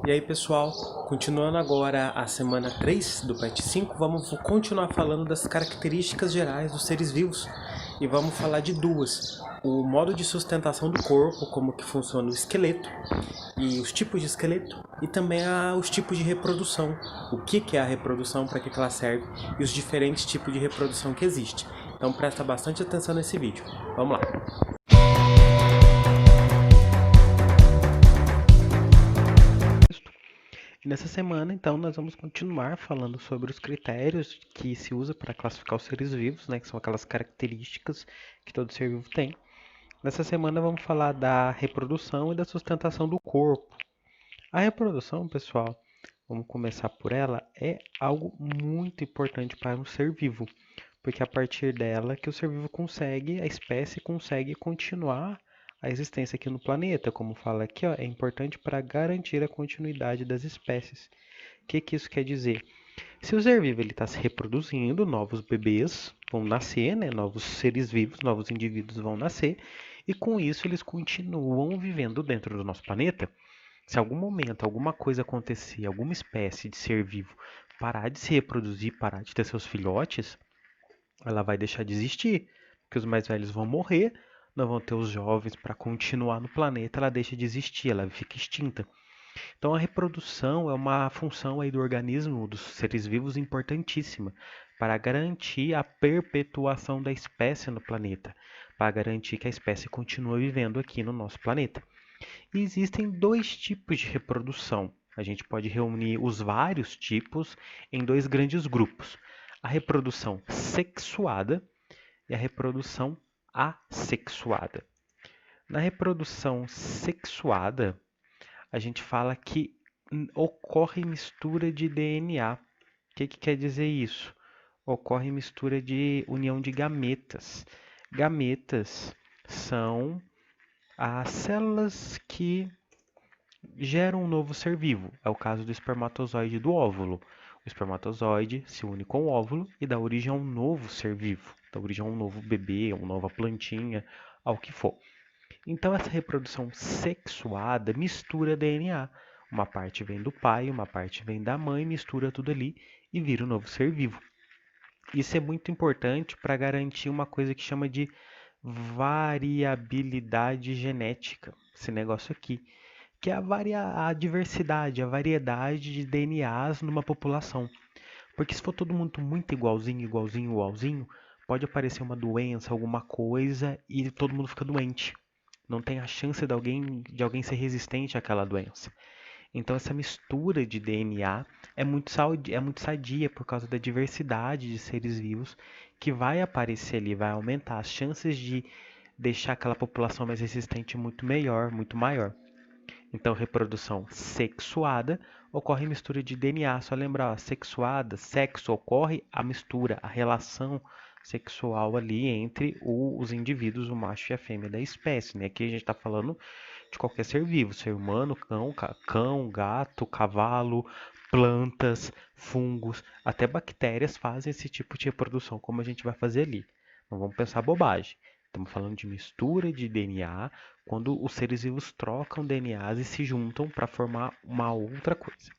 E aí pessoal, continuando agora a semana 3 do PET 5, vamos continuar falando das características gerais dos seres vivos. E vamos falar de duas: o modo de sustentação do corpo, como que funciona o esqueleto, e os tipos de esqueleto, e também os tipos de reprodução, o que é a reprodução, para que ela serve, e os diferentes tipos de reprodução que existem. Então presta bastante atenção nesse vídeo. Vamos lá! Nessa semana, então, nós vamos continuar falando sobre os critérios que se usa para classificar os seres vivos, né, que são aquelas características que todo ser vivo tem. Nessa semana, vamos falar da reprodução e da sustentação do corpo. A reprodução, pessoal, vamos começar por ela, é algo muito importante para um ser vivo, porque é a partir dela que o ser vivo consegue, a espécie consegue continuar a existência aqui no planeta. Como fala aqui, ó, é importante para garantir a continuidade das espécies. O que isso quer dizer? Se o ser vivo está se reproduzindo, novos bebês vão nascer, né? Novos seres vivos, novos indivíduos vão nascer, e com isso eles continuam vivendo dentro do nosso planeta. Se algum momento alguma coisa acontecer, alguma espécie de ser vivo parar de se reproduzir, parar de ter seus filhotes, ela vai deixar de existir, porque os mais velhos vão morrer, não vão ter os jovens para continuar no planeta, ela deixa de existir, ela fica extinta. Então a reprodução é uma função aí do organismo, dos seres vivos, importantíssima para garantir a perpetuação da espécie no planeta, para garantir que a espécie continue vivendo aqui no nosso planeta. E existem dois tipos de reprodução. A gente pode reunir os vários tipos em dois grandes grupos: a reprodução sexuada e a reprodução assexuada. Na reprodução sexuada, a gente fala que ocorre mistura de DNA. O que quer dizer isso? Ocorre mistura de união de gametas. Gametas são as células que geram um novo ser vivo. É o caso do espermatozoide e do óvulo. O espermatozoide se une com o óvulo e dá origem a um novo ser vivo, dá origem a um novo bebê, a uma nova plantinha, ao que for. Então essa reprodução sexuada mistura DNA. Uma parte vem do pai, uma parte vem da mãe, mistura tudo ali e vira um novo ser vivo. Isso é muito importante para garantir uma coisa que chama de variabilidade genética. Esse negócio aqui, que é a diversidade, a variedade de DNAs numa população. Porque se for todo mundo muito igualzinho, igualzinho, igualzinho, pode aparecer uma doença, alguma coisa e todo mundo fica doente. Não tem a chance de alguém ser resistente àquela doença. Então essa mistura de DNA é muito sadia por causa da diversidade de seres vivos que vai aparecer ali, vai aumentar as chances de deixar aquela população mais resistente muito melhor, muito maior. Então, reprodução sexuada ocorre mistura de DNA. Só lembrar, ó, sexuada, sexo, ocorre a mistura, a relação sexual ali entre os indivíduos, o macho e a fêmea da espécie, né? Aqui a gente está falando de qualquer ser vivo, ser humano, cão, gato, cavalo, plantas, fungos, até bactérias fazem esse tipo de reprodução, como a gente vai fazer ali. Não vamos pensar bobagem. Estamos falando de mistura de DNA, quando os seres vivos trocam DNAs e se juntam para formar uma outra coisa.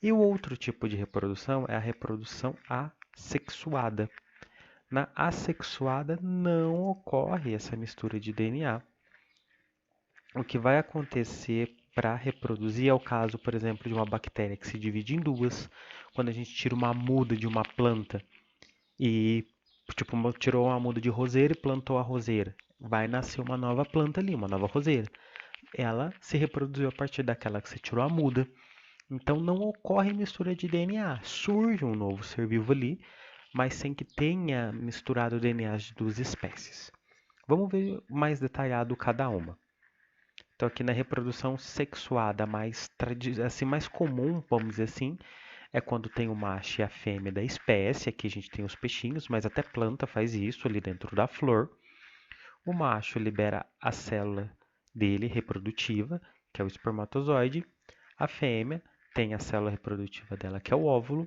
E o outro tipo de reprodução é a reprodução assexuada. Na assexuada não ocorre essa mistura de DNA. O que vai acontecer para reproduzir é o caso, por exemplo, de uma bactéria que se divide em duas. Quando a gente tira uma muda de uma planta e tipo, tirou uma muda de roseira e plantou a roseira, vai nascer uma nova planta ali, uma nova roseira. Ela se reproduziu a partir daquela que você tirou a muda. Então não ocorre mistura de DNA. Surge um novo ser vivo ali, mas sem que tenha misturado DNAs de duas espécies. Vamos ver mais detalhado cada uma. Então aqui na reprodução sexuada mais comum, vamos dizer assim, é quando tem o macho e a fêmea da espécie. Aqui a gente tem os peixinhos, mas até planta faz isso ali dentro da flor. O macho libera a célula dele reprodutiva, que é o espermatozoide. A fêmea tem a célula reprodutiva dela, que é o óvulo.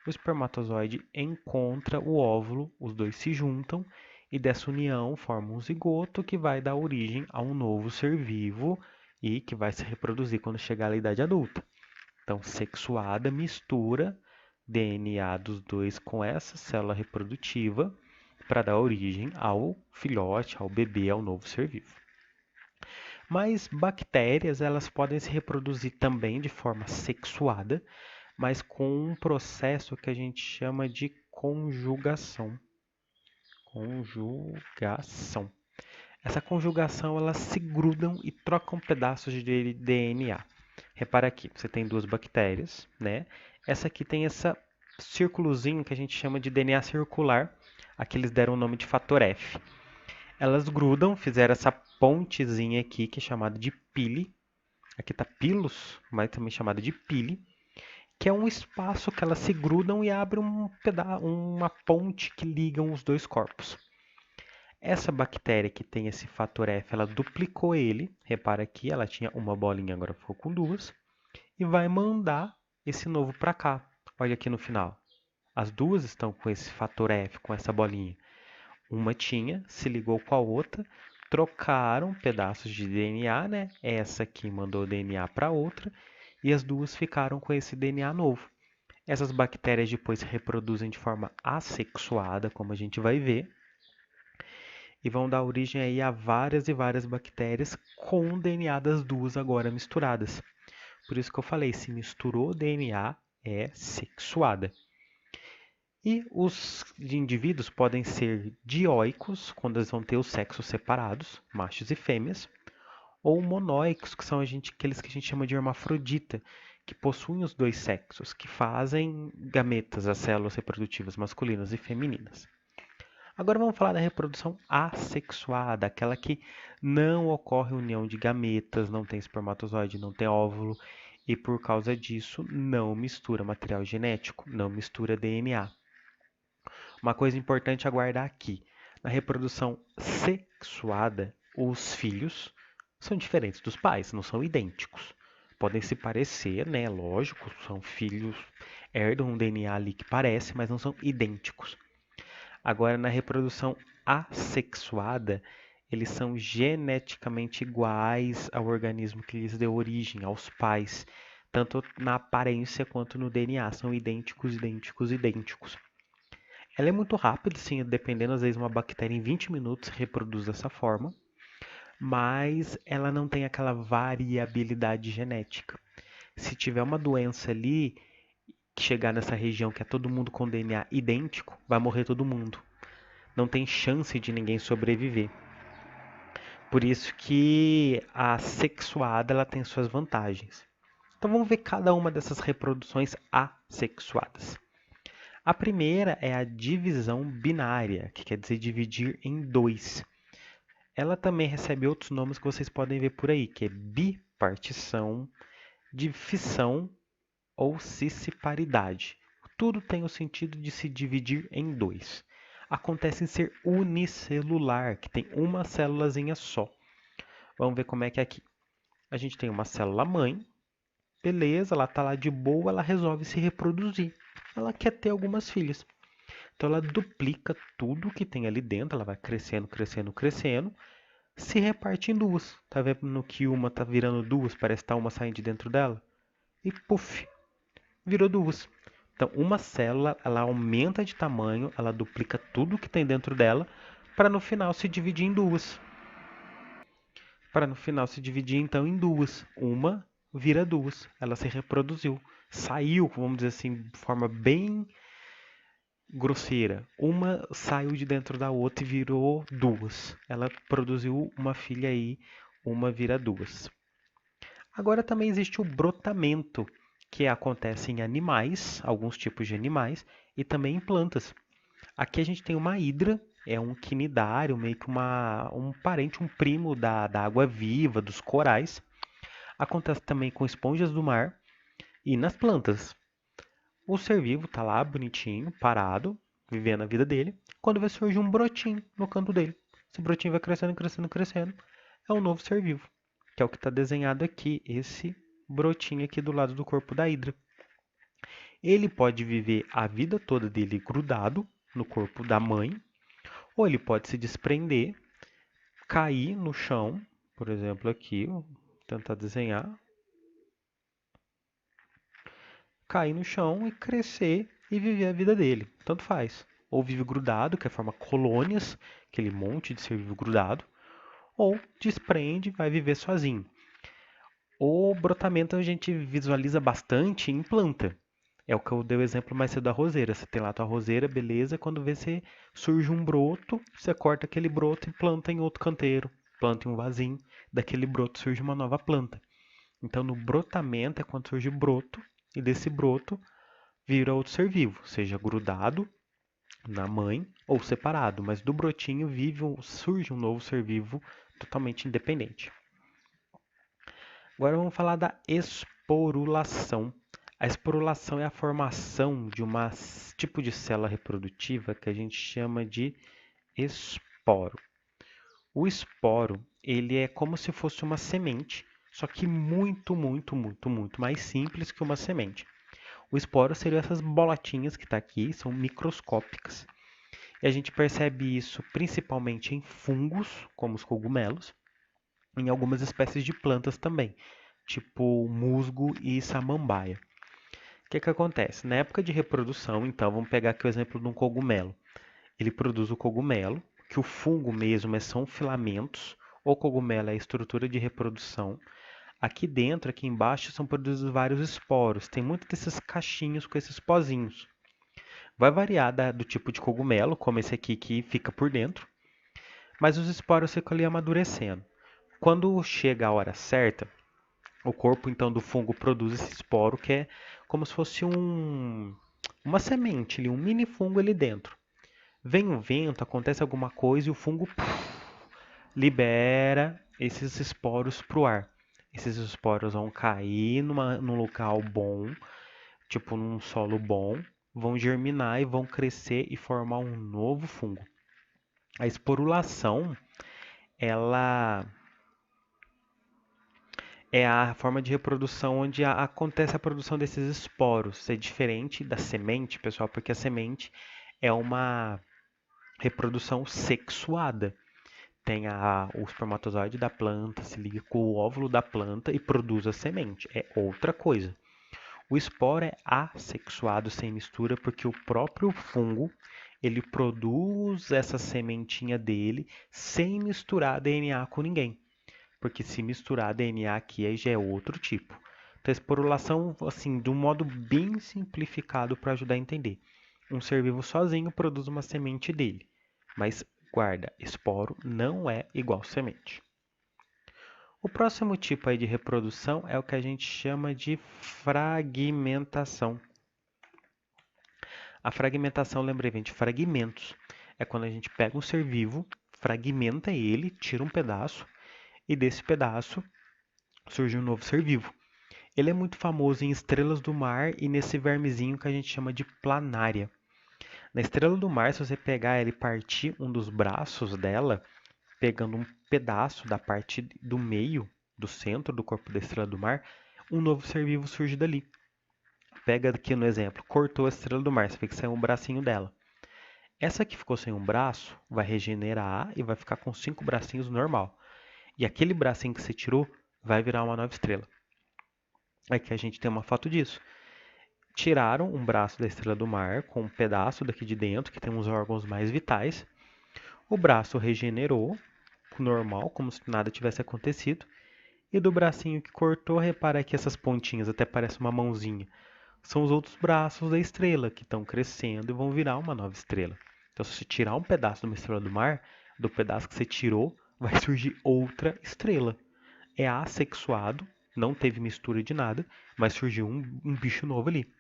O espermatozoide encontra o óvulo, os dois se juntam e dessa união formam um zigoto que vai dar origem a um novo ser vivo e que vai se reproduzir quando chegar à idade adulta. Então, sexuada mistura DNA dos dois com essa célula reprodutiva para dar origem ao filhote, ao bebê, ao novo ser vivo. Mas bactérias, elas podem se reproduzir também de forma sexuada, mas com um processo que a gente chama de conjugação. Conjugação. Essa conjugação, elas se grudam e trocam pedaços de DNA. Repara aqui, você tem duas bactérias, né? Essa aqui tem esse círculozinho que a gente chama de DNA circular. Aqui eles deram o nome de fator F. Elas grudam, fizeram essa pontezinha aqui, que é chamada de pile. Aqui está pilos, mas também chamada de pile, que é um espaço que elas se grudam e abrem uma ponte que ligam os dois corpos. Essa bactéria que tem esse fator F, ela duplicou ele. Repara aqui, ela tinha uma bolinha, agora ficou com duas. E vai mandar esse novo para cá. Olha aqui no final. As duas estão com esse fator F, com essa bolinha. Uma tinha, se ligou com a outra, trocaram pedaços de DNA, né? Essa aqui mandou DNA para outra e as duas ficaram com esse DNA novo. Essas bactérias depois se reproduzem de forma assexuada, como a gente vai ver, e vão dar origem aí a várias e várias bactérias com o DNA das duas agora misturadas. Por isso que eu falei, se misturou DNA, é sexuada. E os indivíduos podem ser dioicos, quando eles vão ter os sexos separados, machos e fêmeas, ou monóicos, que são aqueles que a gente chama de hermafrodita, que possuem os dois sexos, que fazem gametas, as células reprodutivas masculinas e femininas. Agora vamos falar da reprodução assexuada, aquela que não ocorre união de gametas, não tem espermatozoide, não tem óvulo, e por causa disso não mistura material genético, não mistura DNA. Uma coisa importante a guardar aqui: na reprodução sexuada, os filhos são diferentes dos pais, não são idênticos. Podem se parecer, né? Lógico, são filhos, herdam um DNA ali que parece, mas não são idênticos. Agora, na reprodução assexuada, eles são geneticamente iguais ao organismo que lhes deu origem, aos pais, tanto na aparência quanto no DNA, são idênticos, idênticos, idênticos. Ela é muito rápida, sim, dependendo, às vezes uma bactéria em 20 minutos se reproduz dessa forma, mas ela não tem aquela variabilidade genética. Se tiver uma doença ali que chegar nessa região que é todo mundo com DNA idêntico, vai morrer todo mundo. Não tem chance de ninguém sobreviver. Por isso que a sexuada ela tem suas vantagens. Então vamos ver cada uma dessas reproduções assexuadas. A primeira é a divisão binária, que quer dizer dividir em dois. Ela também recebe outros nomes que vocês podem ver por aí, que é bipartição, difissão ou cisparidade. Tudo tem o sentido de se dividir em dois. Acontece em ser unicelular, que tem uma célulazinha só. Vamos ver como é que é aqui. A gente tem uma célula mãe, beleza, ela está lá de boa, ela resolve se reproduzir. Ela quer ter algumas filhas. Então ela duplica tudo que tem ali dentro, ela vai crescendo, crescendo, crescendo, se reparte em duas. Tá vendo que uma tá virando duas, parece que tá uma saindo de dentro dela? E puf, virou duas. Então uma célula, ela aumenta de tamanho, ela duplica tudo que tem dentro dela, para no final se dividir em duas. Para no final se dividir então em duas. Uma vira duas, ela se reproduziu. Saiu, vamos dizer assim, de forma bem grosseira. Uma saiu de dentro da outra e virou duas. Ela produziu uma filha aí, uma vira duas. Agora também existe o brotamento, que acontece em animais, alguns tipos de animais, e também em plantas. Aqui a gente tem uma hidra, é um quinidário, meio que um parente, um primo da água-viva, dos corais. Acontece também com esponjas do mar e nas plantas. O ser vivo está lá bonitinho, parado, vivendo a vida dele, quando vai surgir um brotinho no canto dele. Esse brotinho vai crescendo, crescendo, crescendo. É um novo ser vivo, que é o que está desenhado aqui, esse brotinho aqui do lado do corpo da hidra. Ele pode viver a vida toda dele grudado no corpo da mãe, ou ele pode se desprender, cair no chão, por exemplo aqui, tentar desenhar, cair no chão e crescer e viver a vida dele. Tanto faz. Ou vive grudado, que forma colônias, aquele monte de ser vivo grudado, ou desprende e vai viver sozinho. O brotamento a gente visualiza bastante em planta. É o que eu dei o exemplo mais cedo da roseira. Você tem lá a tua roseira, beleza, quando vê se surge um broto, você corta aquele broto e planta em outro canteiro, planta em um vasinho, daquele broto surge uma nova planta. Então no brotamento é quando surge o broto, e desse broto vira outro ser vivo, seja grudado na mãe ou separado, mas do brotinho surge um novo ser vivo totalmente independente. Agora vamos falar da esporulação. A esporulação é a formação de um tipo de célula reprodutiva que a gente chama de esporo. O esporo, ele é como se fosse uma semente, só que muito mais simples que uma semente. O esporo seriam essas bolotinhas que está aqui, são microscópicas. E a gente percebe isso principalmente em fungos, como os cogumelos, em algumas espécies de plantas também, tipo musgo e samambaia. O que acontece? Na época de reprodução, então, vamos pegar aqui o exemplo de um cogumelo. Ele produz o cogumelo, que o fungo mesmo são filamentos, o cogumelo é a estrutura de reprodução. Aqui dentro, aqui embaixo, são produzidos vários esporos. Tem muitos desses cachinhos com esses pozinhos. Vai variar do tipo de cogumelo, como esse aqui que fica por dentro, mas os esporos ficam ali amadurecendo. Quando chega a hora certa, o corpo então do fungo produz esse esporo que é como se fosse uma semente, um mini fungo ali dentro. Vem um vento, acontece alguma coisa e o fungo libera esses esporos para o ar. Esses esporos vão cair num local bom, tipo num solo bom, vão germinar e vão crescer e formar um novo fungo. A esporulação, ela é a forma de reprodução onde acontece a produção desses esporos. É diferente da semente, pessoal, porque a semente é uma reprodução sexuada. Tem o espermatozoide da planta, se liga com o óvulo da planta e produz a semente. É outra coisa. O esporo é assexuado, sem mistura, porque o próprio fungo ele produz essa sementinha dele sem misturar DNA com ninguém. Porque se misturar DNA aqui, aí já é outro tipo. Então, a esporulação, assim, de um modo bem simplificado para ajudar a entender. Um ser vivo sozinho produz uma semente dele. Mas guarda, esporo não é igual semente. O próximo tipo aí de reprodução é o que a gente chama de fragmentação. A fragmentação, lembrei, vem de fragmentos. É quando a gente pega um ser vivo, fragmenta ele, tira um pedaço, e desse pedaço surge um novo ser vivo. Ele é muito famoso em estrelas do mar e nesse vermezinho que a gente chama de planária. Na estrela do mar, se você pegar ela e partir um dos braços dela, pegando um pedaço da parte do meio, do centro do corpo da estrela do mar, um novo ser vivo surge dali. Pega aqui no exemplo, cortou a estrela do mar, você vê que saiu um bracinho dela. Essa que ficou sem um braço vai regenerar e vai ficar com 5 bracinhos normal. E aquele bracinho que você tirou vai virar uma nova estrela. Aqui a gente tem uma foto disso. Tiraram um braço da estrela do mar com um pedaço daqui de dentro, que tem uns órgãos mais vitais. O braço regenerou, normal, como se nada tivesse acontecido. E do bracinho que cortou, repara que essas pontinhas até parecem uma mãozinha. São os outros braços da estrela que estão crescendo e vão virar uma nova estrela. Então, se você tirar um pedaço de uma estrela do mar, do pedaço que você tirou, vai surgir outra estrela. É assexuado, não teve mistura de nada, mas surgiu um bicho novo ali.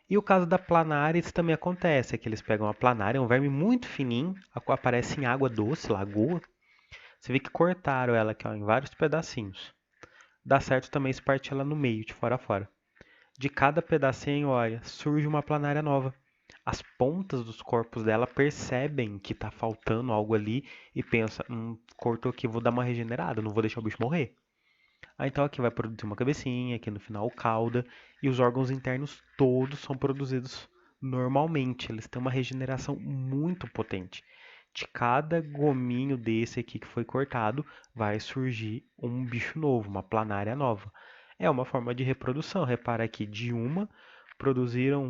E o caso da planária, isso também acontece, é que eles pegam a planária, é um verme muito fininho, aparece em água doce, lagoa. Você vê que cortaram ela aqui, ó, em vários pedacinhos. Dá certo também se partir ela no meio, de fora a fora. De cada pedacinho, olha, surge uma planária nova. As pontas dos corpos dela percebem que está faltando algo ali e pensa, cortou aqui, vou dar uma regenerada, não vou deixar o bicho morrer. Então aqui vai produzir uma cabecinha, aqui no final cauda, e os órgãos internos todos são produzidos normalmente. Eles têm uma regeneração muito potente. De cada gominho desse aqui que foi cortado, vai surgir um bicho novo, uma planária nova. É uma forma de reprodução. Repara aqui, de uma produziram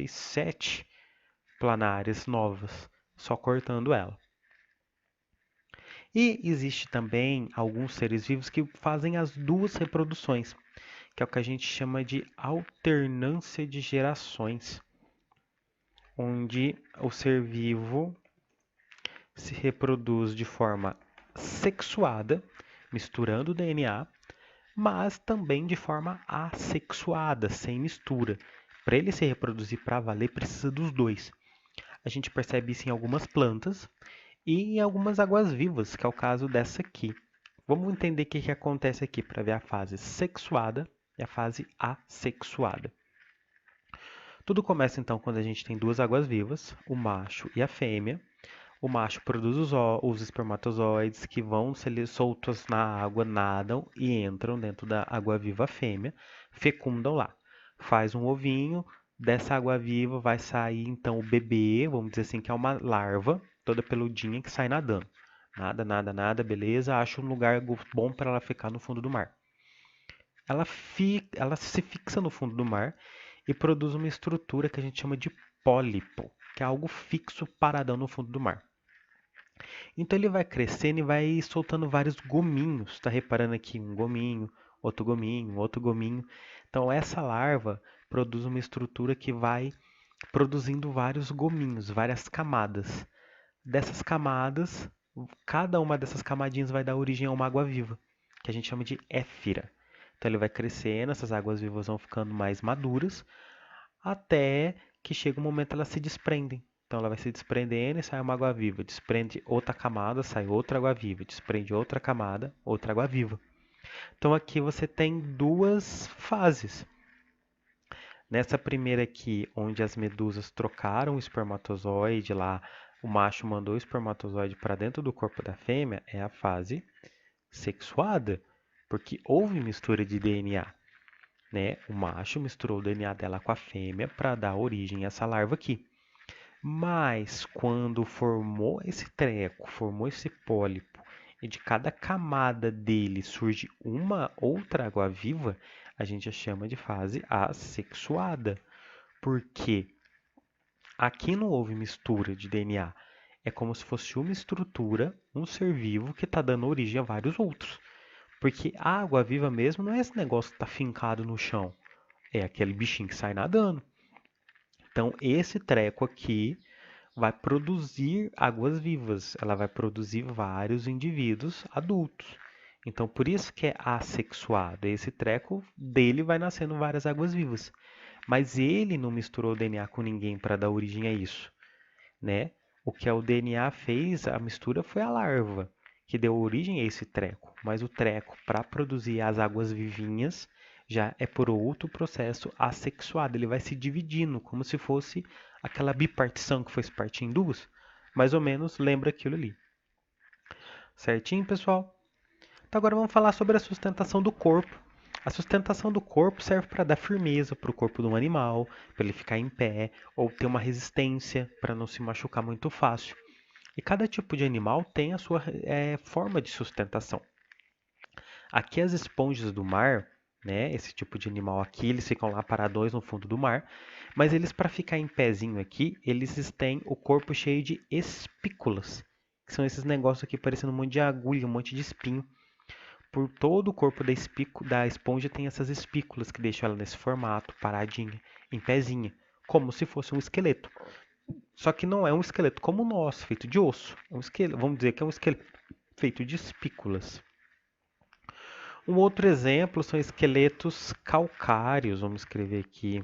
7 planárias novas, só cortando ela. E existe também alguns seres vivos que fazem as duas reproduções, que é o que a gente chama de alternância de gerações, onde o ser vivo se reproduz de forma sexuada, misturando o DNA, mas também de forma assexuada, sem mistura. Para ele se reproduzir para valer, precisa dos dois. A gente percebe isso em algumas plantas e em algumas águas-vivas, que é o caso dessa aqui. Vamos entender o que acontece aqui para ver a fase sexuada e a fase assexuada. Tudo começa então quando a gente tem duas águas-vivas, o macho e a fêmea. O macho produz os espermatozoides que vão ser soltos na água, nadam e entram dentro da água-viva fêmea, fecundam lá. Faz um ovinho, dessa água-viva vai sair então o bebê, vamos dizer assim, que é uma larva, toda peludinha que sai nadando. Nada, nada, nada, beleza. Acha um lugar bom para ela ficar no fundo do mar. Ela se fixa no fundo do mar e produz uma estrutura que a gente chama de pólipo, que é algo fixo paradão no fundo do mar. Então ele vai crescendo e vai soltando vários gominhos. Tá reparando aqui um gominho, outro gominho, outro gominho. Então essa larva produz uma estrutura que vai produzindo vários gominhos, várias camadas. Dessas camadas, cada uma dessas camadinhas vai dar origem a uma água viva, que a gente chama de éfira. Então ele vai crescendo, essas águas vivas vão ficando mais maduras, até que chega um momento elas se desprendem. Então ela vai se desprendendo e sai uma água viva. Desprende outra camada, sai outra água viva. Desprende outra camada, outra água viva. Então aqui você tem duas fases. Nessa primeira aqui, onde as medusas trocaram o espermatozoide lá, o macho mandou o espermatozoide para dentro do corpo da fêmea, é a fase sexuada, porque houve mistura de DNA. Né? O macho misturou o DNA dela com a fêmea para dar origem a essa larva aqui. Mas quando formou esse treco, formou esse pólipo, e de cada camada dele surge uma outra água-viva, a gente já chama de fase assexuada. Porque aqui não houve mistura de DNA. É como se fosse uma estrutura, um ser vivo que está dando origem a vários outros. Porque a água-viva mesmo não é esse negócio que está fincado no chão. É aquele bichinho que sai nadando. Então, esse treco aqui vai produzir águas vivas. Ela vai produzir vários indivíduos adultos. Então, por isso que é assexuado. Esse treco dele vai nascendo várias águas vivas. Mas ele não misturou o DNA com ninguém para dar origem a isso, né? O que o DNA fez, a mistura foi a larva, que deu origem a esse treco. Mas o treco, para produzir as águas vivinhas, já é por outro processo assexuado. Ele vai se dividindo, como se fosse aquela bipartição que foi se partir em duas. Mais ou menos lembra aquilo ali. Certinho, pessoal? Então agora vamos falar sobre a sustentação do corpo. A sustentação do corpo serve para dar firmeza para o corpo de um animal, para ele ficar em pé, ou ter uma resistência para não se machucar muito fácil. E cada tipo de animal tem a sua forma de sustentação. Aqui as esponjas do mar, né, esse tipo de animal aqui, eles ficam lá paradões no fundo do mar, mas eles para ficar em pezinho aqui, eles têm o corpo cheio de espículas, que são esses negócios aqui parecendo um monte de agulha, um monte de espinho. Por todo o corpo da esponja tem essas espículas que deixam ela nesse formato, paradinha, em pezinha, como se fosse um esqueleto. Só que não é um esqueleto como o nosso, feito de osso. É um esqueleto, vamos dizer que é um esqueleto feito de espículas. Um outro exemplo são esqueletos calcários. Vamos escrever aqui.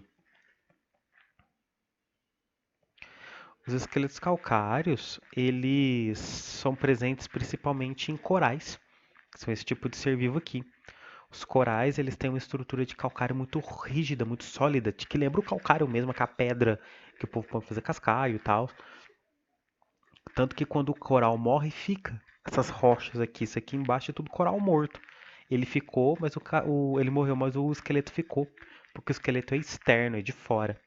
Os esqueletos calcários, eles são presentes principalmente em corais, que são esse tipo de ser vivo aqui. Os corais, eles têm uma estrutura de calcário muito rígida, muito sólida, que lembra o calcário mesmo, que é a pedra que o povo pode fazer cascalho e tal. Tanto que quando o coral morre, fica essas rochas aqui, isso aqui embaixo é tudo coral morto. Ele ficou, mas ele morreu, mas o esqueleto ficou, porque o esqueleto é externo, é de fora.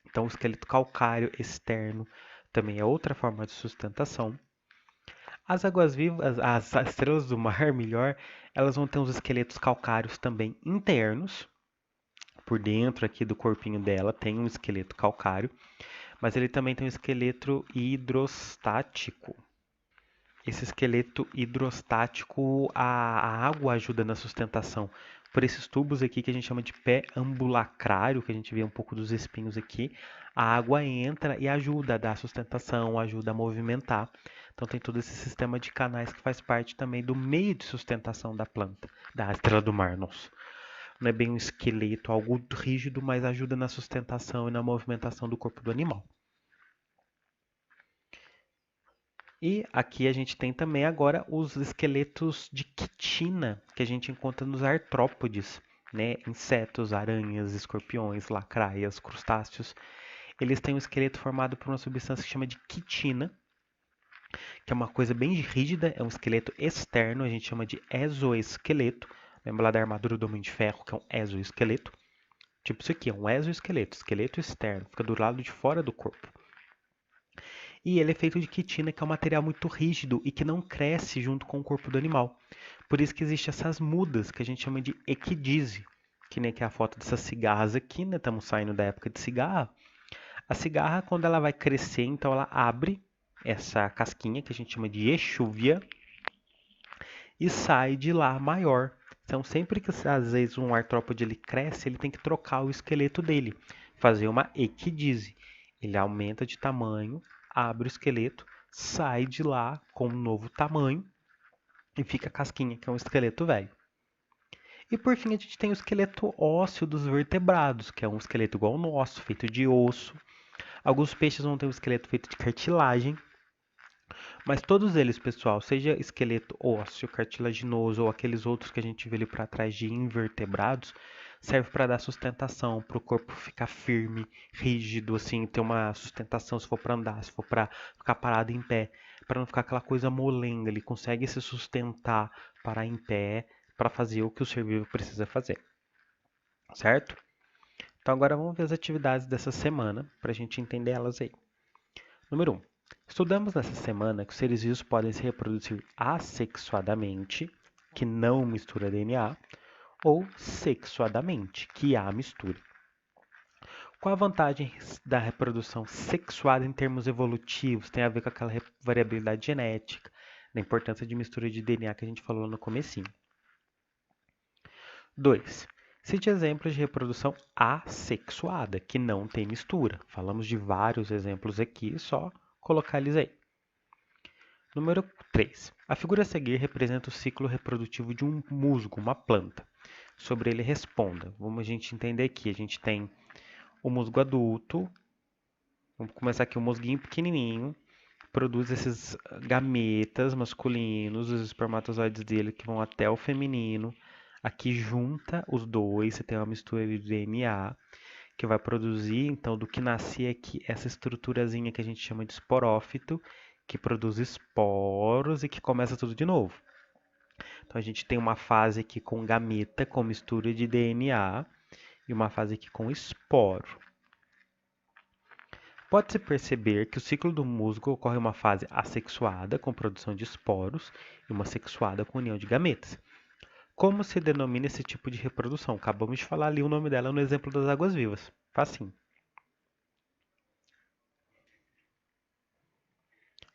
Então o esqueleto calcário externo também é outra forma de sustentação. As águas vivas, as estrelas do mar, melhor, elas vão ter uns esqueletos calcários também internos. Por dentro aqui do corpinho dela tem um esqueleto calcário, mas ele também tem um esqueleto hidrostático. Esse esqueleto hidrostático, a água ajuda na sustentação. Por esses tubos aqui que a gente chama de pé ambulacrário, que a gente vê um pouco dos espinhos aqui, a água entra e ajuda a dar sustentação, ajuda a movimentar. Então tem todo esse sistema de canais que faz parte também do meio de sustentação da planta, da estrela do mar, nossa. Não é bem um esqueleto, algo rígido, mas ajuda na sustentação e na movimentação do corpo do animal. E aqui a gente tem também agora os esqueletos de quitina que a gente encontra nos artrópodes, né? Insetos, aranhas, escorpiões, lacraias, crustáceos. Eles têm um esqueleto formado por uma substância que chama de quitina, que é uma coisa bem rígida, é um esqueleto externo, a gente chama de exoesqueleto. Lembra lá da armadura do Homem de Ferro, que é um exoesqueleto? Tipo isso aqui, é um exoesqueleto, esqueleto externo, fica do lado de fora do corpo. E ele é feito de quitina, que é um material muito rígido e que não cresce junto com o corpo do animal. Por isso que existem essas mudas, que a gente chama de equidise, que nem que é a foto dessas cigarras aqui, né? Estamos saindo da época de cigarra. A cigarra, quando ela vai crescer, então ela abre essa casquinha, que a gente chama de exúvia, e sai de lá maior. Então, sempre que às vezes um artrópode ele cresce, ele tem que trocar o esqueleto dele, fazer uma equidise. Ele aumenta de tamanho, abre o esqueleto, sai de lá com um novo tamanho e fica a casquinha, que é um esqueleto velho. E por fim a gente tem o esqueleto ósseo dos vertebrados, que é um esqueleto igual ao nosso, feito de osso. Alguns peixes vão ter um esqueleto feito de cartilagem, mas todos eles, pessoal, seja esqueleto ósseo, cartilaginoso ou aqueles outros que a gente vê ali para trás de invertebrados, serve para dar sustentação, para o corpo ficar firme, rígido, assim, ter uma sustentação se for para andar, se for para ficar parado em pé, para não ficar aquela coisa molenga. Ele consegue se sustentar, parar em pé, para fazer o que o ser vivo precisa fazer, certo? Então agora vamos ver as atividades dessa semana para a gente entender elas aí. Número 1. Estudamos nessa semana que os seres vivos podem se reproduzir assexuadamente, que não mistura DNA, ou sexuadamente, que há mistura. Qual a vantagem da reprodução sexuada em termos evolutivos? Tem a ver com aquela variabilidade genética, da importância de mistura de DNA que a gente falou no comecinho. 2. Cite exemplos de reprodução assexuada, que não tem mistura. Falamos de vários exemplos aqui, só colocar eles aí. Número 3. A figura a seguir representa o ciclo reprodutivo de um musgo, uma planta. Sobre ele responda. Vamos a gente entender aqui. A gente tem o musgo adulto. Vamos começar aqui o musguinho pequenininho. Produz esses gametas masculinos, os espermatozoides dele que vão até o feminino. Aqui junta os dois, você tem uma mistura de DNA que vai produzir, então, do que nascer aqui, essa estruturazinha que a gente chama de esporófito, que produz esporos e que começa tudo de novo. Então, a gente tem uma fase aqui com gameta, com mistura de DNA, e uma fase aqui com esporo. Pode-se perceber que o ciclo do musgo ocorre em uma fase assexuada, com produção de esporos, e uma sexuada com união de gametas. Como se denomina esse tipo de reprodução? Acabamos de falar ali o nome dela no exemplo das águas vivas. Facinho.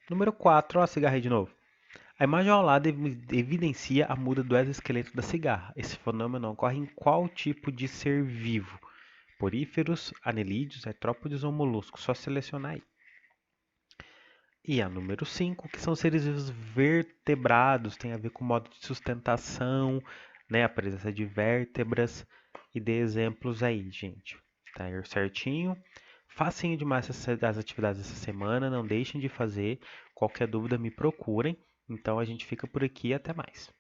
Número 4, ó, a cigarra aí de novo. A imagem ao lado evidencia a muda do exoesqueleto da cigarra. Esse fenômeno ocorre em qual tipo de ser vivo? Poríferos, anelídeos, artrópodes ou moluscos? Só selecionar aí. E a número 5, que são seres vivos vertebrados, tem a ver com o modo de sustentação, né, a presença de vértebras, e dê exemplos aí, gente. Tá aí certinho? Facinho demais as atividades dessa semana, não deixem de fazer. Qualquer dúvida me procurem. Então a gente fica por aqui e até mais.